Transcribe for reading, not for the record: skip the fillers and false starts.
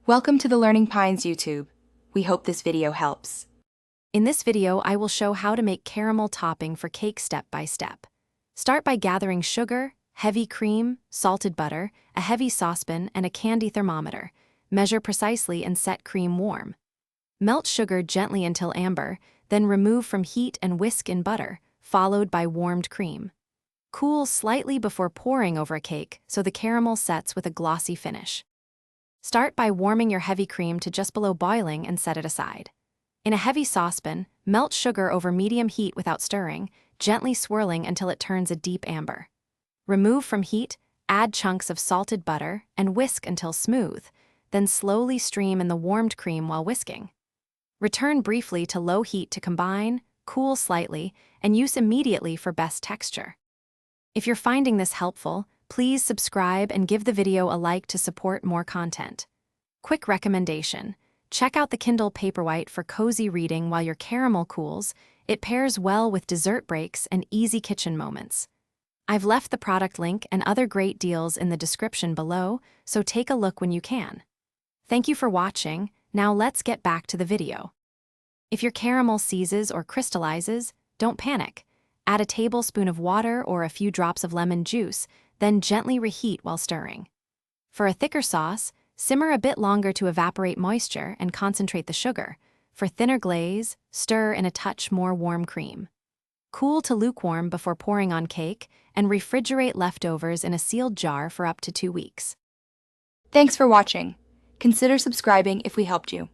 Welcome to the Learning Pines YouTube. We hope this video helps. In this video, I will show how to make caramel topping for cake step by step. Start by gathering sugar, heavy cream, salted butter, a heavy saucepan, and a candy thermometer. Measure precisely and set cream warm. Melt sugar gently until amber, then remove from heat and whisk in butter, followed by warmed cream. Cool slightly before pouring over a cake so the caramel sets with a glossy finish. Start by warming your heavy cream to just below boiling and set it aside. In a heavy saucepan, melt sugar over medium heat without stirring, gently swirling until it turns a deep amber. Remove from heat, add chunks of salted butter, and whisk until smooth, then slowly stream in the warmed cream while whisking. Return briefly to low heat to combine, cool slightly, and use immediately for best texture. If you're finding this helpful, please subscribe and give the video a like to support more content. Quick recommendation: check out the Kindle Paperwhite for cozy reading while your caramel cools. It pairs well with dessert breaks and easy kitchen moments. I've left the product link and other great deals in the description below, so take a look when you can. Thank you for watching. Now let's get back to the video. If your caramel seizes or crystallizes, don't panic. Add a tablespoon of water or a few drops of lemon juice, then gently reheat while stirring. For a thicker sauce, simmer a bit longer to evaporate moisture and concentrate the sugar. For thinner glaze, stir in a touch more warm cream. Cool to lukewarm before pouring on cake, and refrigerate leftovers in a sealed jar for up to 2 weeks. Thanks for watching. Consider subscribing if we helped you.